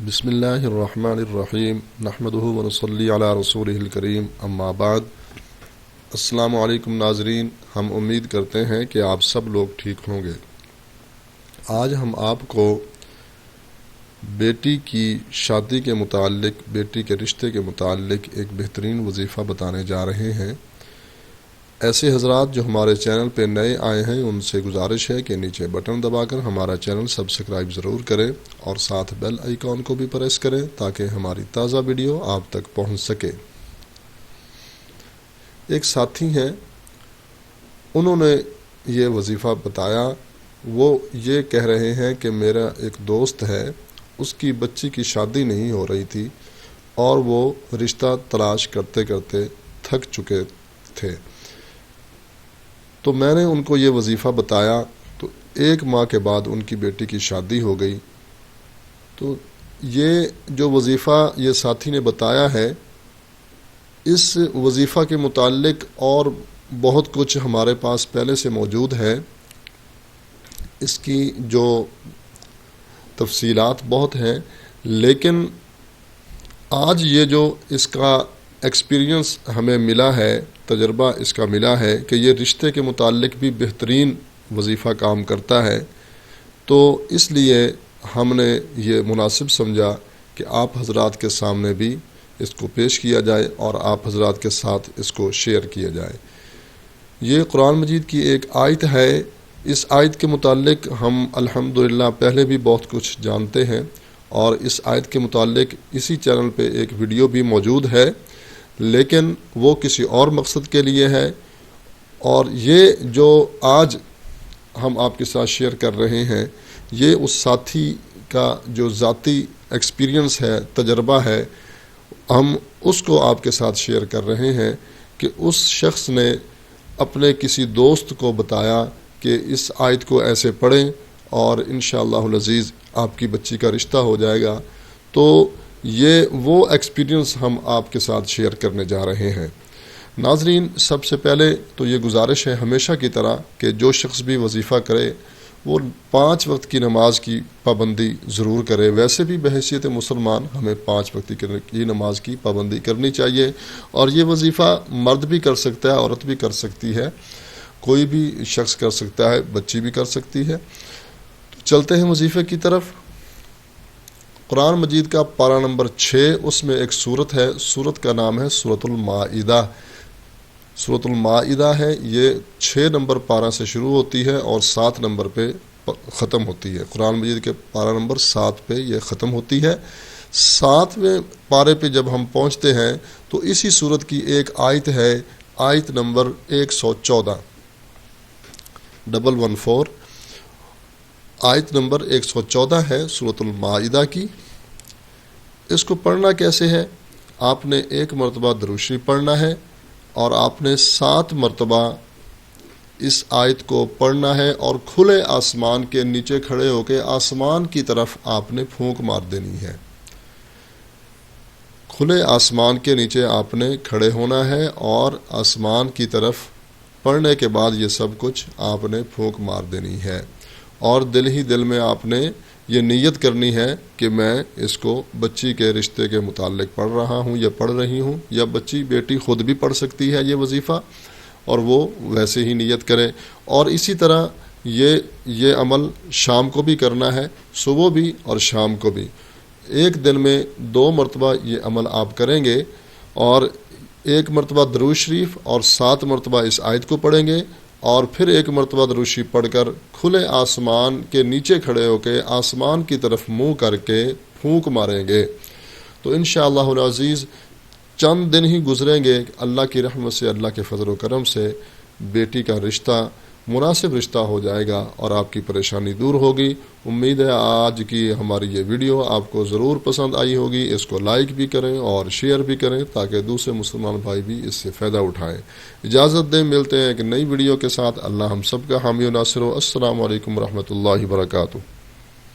بسم اللہ الرحمن الرحیم نحمدہ ونصلی علی رسولہ الکریم اما بعد۔ السلام علیکم ناظرین، ہم امید کرتے ہیں کہ آپ سب لوگ ٹھیک ہوں گے۔ آج ہم آپ کو بیٹی کی شادی کے متعلق، بیٹی کے رشتے کے متعلق ایک بہترین وظیفہ بتانے جا رہے ہیں۔ ایسے حضرات جو ہمارے چینل پہ نئے آئے ہیں ان سے گزارش ہے کہ نیچے بٹن دبا کر ہمارا چینل سبسکرائب ضرور کریں اور ساتھ بیل آئیکن کو بھی پریس کریں تاکہ ہماری تازہ ویڈیو آپ تک پہنچ سکے۔ ایک ساتھی ہیں، انہوں نے یہ وظیفہ بتایا۔ وہ یہ کہہ رہے ہیں کہ میرا ایک دوست ہے، اس کی بچی کی شادی نہیں ہو رہی تھی اور وہ رشتہ تلاش کرتے کرتے تھک چکے تھے، تو میں نے ان کو یہ وظیفہ بتایا تو 1 ماہ کے بعد ان کی بیٹی کی شادی ہو گئی۔ تو یہ جو وظیفہ یہ ساتھی نے بتایا ہے، اس وظیفہ کے متعلق اور بہت کچھ ہمارے پاس پہلے سے موجود ہے۔ اس کی جو تفصیلات بہت ہیں، لیکن آج یہ جو اس کا ایکسپیرینس ہمیں ملا ہے، تجربہ اس کا ملا ہے کہ یہ رشتے کے متعلق بھی بہترین وظیفہ کام کرتا ہے، تو اس لیے ہم نے یہ مناسب سمجھا کہ آپ حضرات کے سامنے بھی اس کو پیش کیا جائے اور آپ حضرات کے ساتھ اس کو شیئر کیا جائے۔ یہ قرآن مجید کی ایک آیت ہے۔ اس آیت کے متعلق ہم الحمدللہ پہلے بھی بہت کچھ جانتے ہیں، اور اس آیت کے متعلق اسی چینل پہ ایک ویڈیو بھی موجود ہے، لیکن وہ کسی اور مقصد کے لیے ہے۔ اور یہ جو آج ہم آپ کے ساتھ شیئر کر رہے ہیں، یہ اس ساتھی کا جو ذاتی ایکسپیرینس ہے، تجربہ ہے، ہم اس کو آپ کے ساتھ شیئر کر رہے ہیں کہ اس شخص نے اپنے کسی دوست کو بتایا کہ اس آیت کو ایسے پڑھیں اور انشاءاللہ العزیز آپ کی بچی کا رشتہ ہو جائے گا۔ تو یہ وہ ایکسپیرینس ہم آپ کے ساتھ شیئر کرنے جا رہے ہیں۔ ناظرین، سب سے پہلے تو یہ گزارش ہے ہمیشہ کی طرح کہ جو شخص بھی وظیفہ کرے وہ 5 وقت کی نماز کی پابندی ضرور کرے۔ ویسے بھی بحیثیت مسلمان ہمیں 5 وقت کی نماز کی پابندی کرنی چاہیے، اور یہ وظیفہ مرد بھی کر سکتا ہے، عورت بھی کر سکتی ہے، کوئی بھی شخص کر سکتا ہے، بچی بھی کر سکتی ہے۔ تو چلتے ہیں وظیفے کی طرف۔ قرآن مجید کا پارہ نمبر 6، اس میں ایک سورت ہے، سورت کا نام ہے سورۃ المائدہ۔ سورۃ المائدہ ہے، یہ 6 نمبر پارہ سے شروع ہوتی ہے اور 7 نمبر پہ ختم ہوتی ہے۔ قرآن مجید کے پارہ نمبر 7 پہ یہ ختم ہوتی ہے۔ 7ویں پارے پہ جب ہم پہنچتے ہیں تو اسی سورت کی ایک آیت ہے، آیت نمبر 114، 114، آیت نمبر 114 ہے سورۃ المائدہ کی۔ اس کو پڑھنا کیسے ہے؟ آپ نے 1 مرتبہ درود شریف پڑھنا ہے، اور آپ نے 7 مرتبہ اس آیت کو پڑھنا ہے، اور کھلے آسمان کے نیچے کھڑے ہو کے آسمان کی طرف آپ نے پھونک مار دینی ہے۔ کھلے آسمان کے نیچے آپ نے کھڑے ہونا ہے اور آسمان کی طرف پڑھنے کے بعد یہ سب کچھ آپ نے پھونک مار دینی ہے، اور دل ہی دل میں آپ نے یہ نیت کرنی ہے کہ میں اس کو بچی کے رشتے کے متعلق پڑھ رہا ہوں یا پڑھ رہی ہوں، یا بچی بیٹی خود بھی پڑھ سکتی ہے یہ وظیفہ، اور وہ ویسے ہی نیت کرے۔ اور اسی طرح یہ عمل شام کو بھی کرنا ہے، صبح بھی اور شام کو بھی۔ ایک دن میں 2 مرتبہ یہ عمل آپ کریں گے، اور 1 مرتبہ درود شریف اور 7 مرتبہ اس آیت کو پڑھیں گے، اور پھر 1 مرتبہ درود شریف پڑھ کر کھلے آسمان کے نیچے کھڑے ہو کے آسمان کی طرف منہ کر کے پھونک ماریں گے۔ تو انشاءاللہ العزیز چند دن ہی گزریں گے، اللہ کی رحمت سے، اللہ کے فضل و کرم سے بیٹی کا رشتہ مناسب رشتہ ہو جائے گا اور آپ کی پریشانی دور ہوگی۔ امید ہے آج کی ہماری یہ ویڈیو آپ کو ضرور پسند آئی ہوگی۔ اس کو لائک بھی کریں اور شیئر بھی کریں تاکہ دوسرے مسلمان بھائی بھی اس سے فائدہ اٹھائیں۔ اجازت دیں، ملتے ہیں ایک نئی ویڈیو کے ساتھ۔ اللہ ہم سب کا حامی و ناصر ہو۔ السلام علیکم ورحمۃ اللہ وبرکاتہ۔